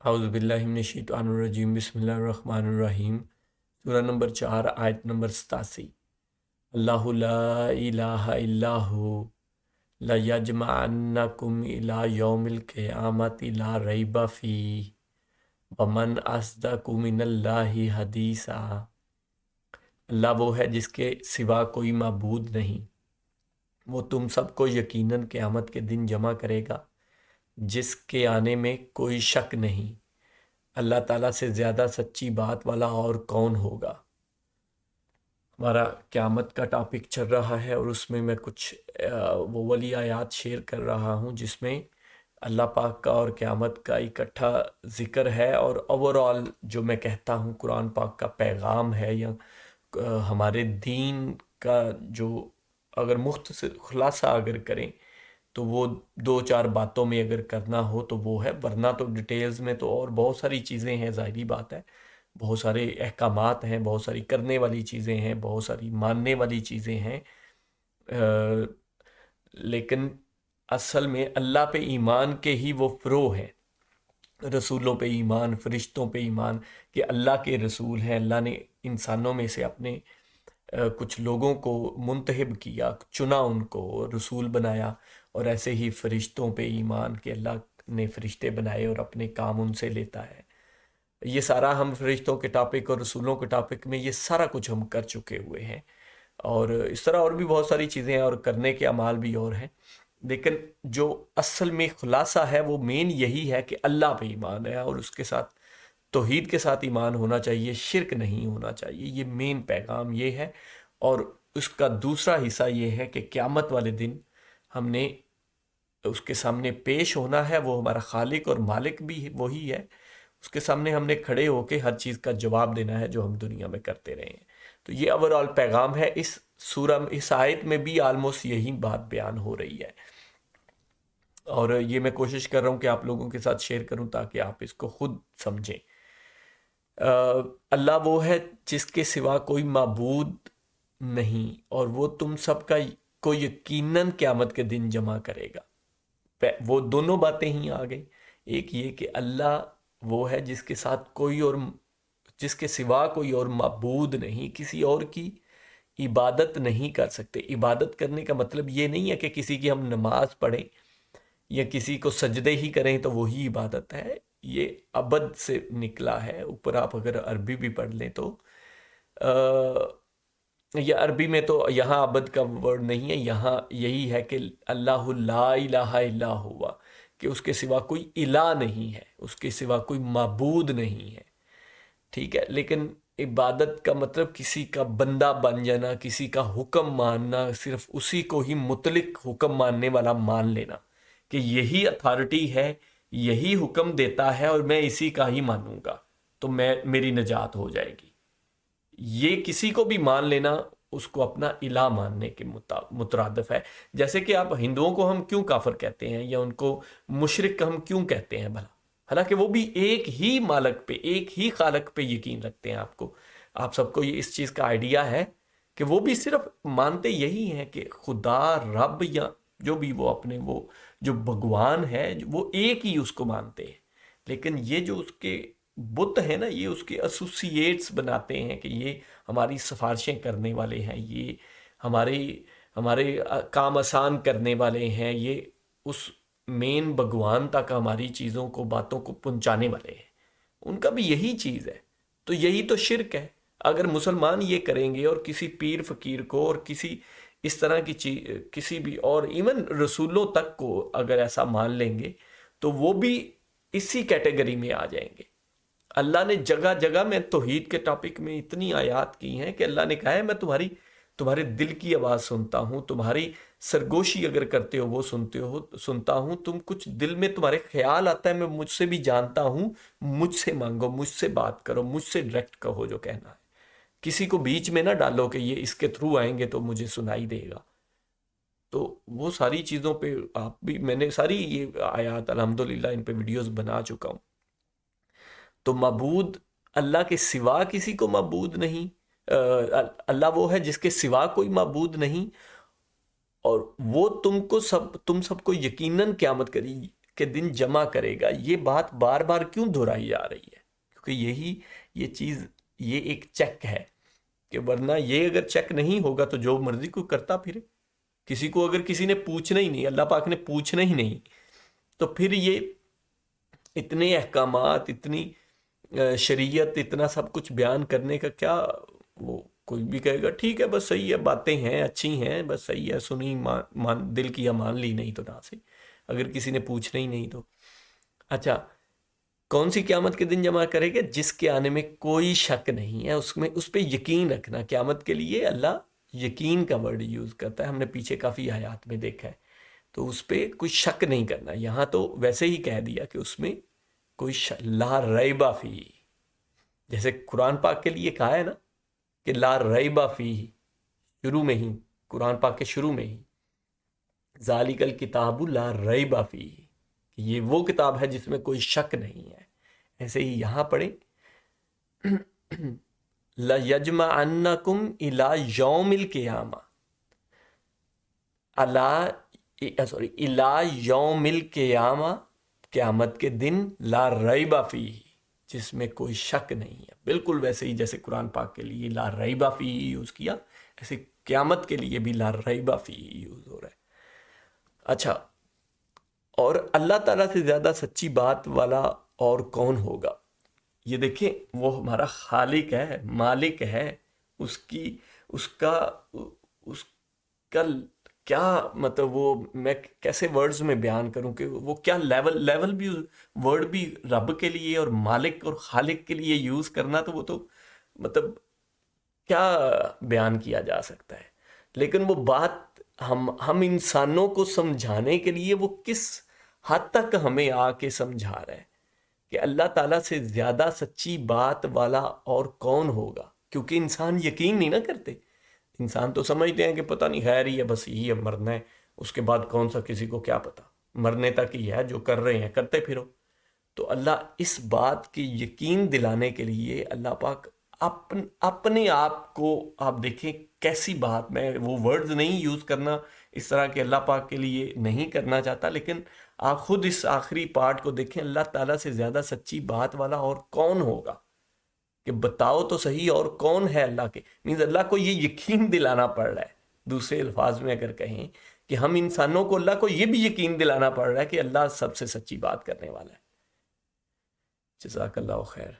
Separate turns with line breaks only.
اعوذ باللہ من الشیطان الرجیم، بسم اللہ الرحمن الرحیم۔ سورہ نمبر 4، آیت نمبر 87۔ اللہ لا الہ الا ہو لیجمعنکم الی یوم القیامۃ لا ریب فیہ ومن اصدق من اللہ حدیثا۔ اللہ وہ ہے جس کے سوا کوئی معبود نہیں، وہ تم سب کو یقیناً قیامت کے دن جمع کرے گا جس کے آنے میں کوئی شک نہیں۔ اللہ تعالیٰ سے زیادہ سچی بات والا اور کون ہوگا۔ ہمارا قیامت کا ٹاپک چل رہا ہے اور اس میں کچھ وہ والی آیات شیئر کر رہا ہوں جس میں اللہ پاک کا اور قیامت کا اکٹھا ذکر ہے، اور اوورآل جو میں کہتا ہوں قرآن پاک کا پیغام ہے، یا ہمارے دین کا جو اگر مختصر خلاصہ اگر کریں تو وہ دو چار باتوں میں اگر کرنا ہو تو وہ ہے، ورنہ تو ڈیٹیلز میں تو اور بہت ساری چیزیں ہیں، ظاہری بات ہے، بہت سارے احکامات ہیں، بہت ساری کرنے والی چیزیں ہیں، بہت ساری ماننے والی چیزیں ہیں، لیکن اصل میں اللہ پہ ایمان کے ہی وہ فروع ہیں، رسولوں پہ ایمان، فرشتوں پہ ایمان کہ اللہ کے رسول ہیں، اللہ نے انسانوں میں سے اپنے کچھ لوگوں کو منتخب کیا، چنا، ان کو رسول بنایا، اور ایسے ہی فرشتوں پہ ایمان کہ اللہ نے فرشتے بنائے اور اپنے کام ان سے لیتا ہے۔ یہ سارا ہم فرشتوں کے ٹاپک اور رسولوں کے ٹاپک میں یہ سارا کچھ ہم کر چکے ہوئے ہیں، اور اس طرح اور بھی بہت ساری چیزیں ہیں اور کرنے کے اعمال بھی اور ہیں، لیکن جو اصل میں خلاصہ ہے وہ مین یہی ہے کہ اللہ پہ ایمان ہے، اور اس کے ساتھ توحید کے ساتھ ایمان ہونا چاہیے، شرک نہیں ہونا چاہیے۔ یہ مین پیغام یہ ہے، اور اس کا دوسرا حصہ یہ ہے کہ قیامت والے دن ہم نے اس کے سامنے پیش ہونا ہے، وہ ہمارا خالق اور مالک بھی وہی ہے، اس کے سامنے ہم نے کھڑے ہو کے ہر چیز کا جواب دینا ہے جو ہم دنیا میں کرتے رہے ہیں۔ تو یہ اوورآل پیغام ہے، اس سورہ اس آیت میں بھی آلموسٹ یہی بات بیان ہو رہی ہے، اور یہ میں کوشش کر رہا ہوں کہ آپ لوگوں کے ساتھ شیئر کروں تاکہ آپ اس کو خود سمجھیں۔ اللہ وہ ہے جس کے سوا کوئی معبود نہیں، اور وہ تم سب کا کو یقیناً قیامت کے دن جمع کرے گا۔ وہ دونوں باتیں ہی آ گئی، ایک یہ کہ اللہ وہ ہے جس کے ساتھ کوئی اور، جس کے سوا کوئی اور معبود نہیں، کسی اور کی عبادت نہیں کر سکتے۔ عبادت کرنے کا مطلب یہ نہیں ہے کہ کسی کی ہم نماز پڑھیں یا کسی کو سجدے ہی کریں تو وہی عبادت ہے، یہ عبد سے نکلا ہے۔ اوپر آپ اگر عربی بھی پڑھ لیں تو یا عربی میں تو یہاں عبد کا ورڈ نہیں ہے، یہاں یہی ہے کہ اللہ لا الہ الا ہوا، کہ اس کے سوا کوئی الہ نہیں ہے، اس کے سوا کوئی معبود نہیں ہے، ٹھیک ہے۔ لیکن عبادت کا مطلب کسی کا بندہ بن جانا، کسی کا حکم ماننا، صرف اسی کو ہی مطلق حکم ماننے والا مان لینا کہ یہی اتھارٹی ہے، یہی حکم دیتا ہے اور میں اسی کا ہی مانوں گا تو میری نجات ہو جائے گی۔ یہ کسی کو بھی مان لینا اس کو اپنا الہ ماننے کے مترادف ہے۔ جیسے کہ آپ ہندوؤں کو ہم کیوں کافر کہتے ہیں یا ان کو مشرک ہم کیوں کہتے ہیں بھلا، حالانکہ وہ بھی ایک ہی مالک پہ، ایک ہی خالق پہ یقین رکھتے ہیں۔ آپ سب کو یہ اس چیز کا آئیڈیا ہے کہ وہ بھی صرف مانتے یہی ہیں کہ خدا، رب، یا جو بھی وہ اپنے وہ جو بھگوان ہے وہ ایک ہی اس کو مانتے ہیں، لیکن یہ جو اس کے بت ہیں نا، یہ اس کے ایسوسیٹس بناتے ہیں کہ یہ ہماری سفارشیں کرنے والے ہیں، یہ ہمارے کام آسان کرنے والے ہیں، یہ اس مین بھگوان تک ہماری چیزوں کو، باتوں کو پہنچانے والے ہیں، ان کا بھی یہی چیز ہے۔ تو یہی تو شرک ہے۔ اگر مسلمان یہ کریں گے اور کسی پیر فقیر کو اور کسی اس طرح کی چیز، کسی بھی اور ایون رسولوں تک کو اگر ایسا مان لیں گے تو وہ بھی اسی کیٹیگری میں آ جائیں گے۔ اللہ نے جگہ جگہ میں توحید کے ٹاپک میں اتنی آیات کی ہیں کہ اللہ نے کہا ہے میں تمہارے دل کی آواز سنتا ہوں، تمہاری سرگوشی اگر کرتے ہو وہ سنتا ہوں، تم کچھ دل میں تمہارے خیال آتا ہے میں مجھ سے بھی جانتا ہوں، مجھ سے مانگو، مجھ سے بات کرو، مجھ سے ڈائریکٹ کہو جو کہنا ہے، کسی کو بیچ میں نہ ڈالو کہ یہ اس کے تھرو آئیں گے تو مجھے سنائی دے گا۔ تو وہ ساری چیزوں پہ آپ بھی، میں نے ساری یہ آیات الحمدللہ ان پہ ویڈیوز بنا چکا ہوں۔ تو معبود اللہ کے سوا کسی کو معبود نہیں، اللہ وہ ہے جس کے سوا کوئی معبود نہیں، اور وہ تم سب کو یقیناً کے دن جمع کرے گا، یہ بات بار بار کیوں دہرائی جا رہی ہے؟ کیونکہ یہ چیز، یہ ایک چیک ہے، کہ ورنہ یہ اگر چیک نہیں ہوگا تو جو مرضی کوئی کرتا پھرے، کسی کو اگر کسی نے پوچھنا ہی نہیں، اللہ پاک نے پوچھنا ہی نہیں، تو پھر یہ اتنے احکامات، اتنی شریعت، اتنا سب کچھ بیان کرنے کا کیا، وہ کوئی بھی کہے گا ٹھیک ہے بس صحیح ہے، باتیں ہیں اچھی ہیں، بس صحیح ہے، سنی دل کیا مان لی، نہیں تو نہ سے، اگر کسی نے پوچھنا ہی نہیں تو۔ اچھا، کون سی قیامت کے دن جمع کرے گا؟ جس کے آنے میں کوئی شک نہیں ہے، اس پہ یقین رکھنا۔ قیامت کے لیے اللہ یقین کا ورڈ یوز کرتا ہے، ہم نے پیچھے کافی آیات میں دیکھا ہے، تو اس پہ کوئی شک نہیں کرنا۔ یہاں تو ویسے ہی کہہ دیا کہ اس میں کوئی لا ریب فی، جیسے قرآن پاک کے لیے کہا ہے نا کہ لا ریب فی، شروع میں ہی، قرآن پاک کے شروع میں ہی، ذالک الکتاب لا ریب فی، یہ وہ کتاب ہے جس میں کوئی شک نہیں ہے۔ ایسے ہی یہاں پڑھیں لَيَجْمَعَنَّكُمْ إِلَىٰ يَوْمِ الْقِيَامَةِ، إِلَىٰ يَوْمِ الْقِيَامَةِ، قیامت کے دن، لا ریب فیہ، جس میں کوئی شک نہیں ہے۔ بالکل ویسے ہی جیسے قرآن پاک کے لیے لا ریب فیہ یوز کیا، ایسے قیامت کے لیے بھی لا ریب فیہ یوز ہو رہا ہے۔ اچھا، اور اللہ تعالیٰ سے زیادہ سچی بات والا اور کون ہوگا؟ یہ دیکھیں، وہ ہمارا خالق ہے، مالک ہے، اس کا کیا مطلب، وہ میں کیسے ورڈز میں بیان کروں کہ وہ کیا لیول بھی، ورڈ بھی رب کے لیے اور مالک اور خالق کے لیے یوز کرنا، تو وہ تو مطلب کیا بیان کیا جا سکتا ہے۔ لیکن وہ بات ہم انسانوں کو سمجھانے کے لیے وہ کس حد تک ہمیں آ کے سمجھا رہا ہے کہ اللہ تعالیٰ سے زیادہ سچی بات والا اور کون ہوگا؟ کیونکہ انسان یقین نہیں نہ کرتے، انسان تو سمجھتے ہیں کہ پتہ نہیں خیر ہی ہے، بس یہی ہے، مرنا ہے، اس کے بعد کون سا کسی کو کیا پتا، مرنے تک ہی ہے، جو کر رہے ہیں کرتے پھرو۔ تو اللہ اس بات کی یقین دلانے کے لیے اللہ پاک اپنے آپ کو، آپ دیکھیں کیسی بات، میں وہ ورڈز نہیں یوز کرنا اس طرح کہ اللہ پاک کے لیے نہیں کرنا چاہتا، لیکن آپ خود اس آخری پارٹ کو دیکھیں، اللہ تعالیٰ سے زیادہ سچی بات والا اور کون ہوگا، کہ بتاؤ تو صحیح اور کون ہے اللہ کے، مینز اللہ کو یہ یقین دلانا پڑ رہا ہے۔ دوسرے الفاظ میں اگر کہیں کہ ہم انسانوں کو اللہ کو یہ بھی یقین دلانا پڑ رہا ہے کہ اللہ سب سے سچی بات کرنے والا ہے۔ جزاک اللہ خیر۔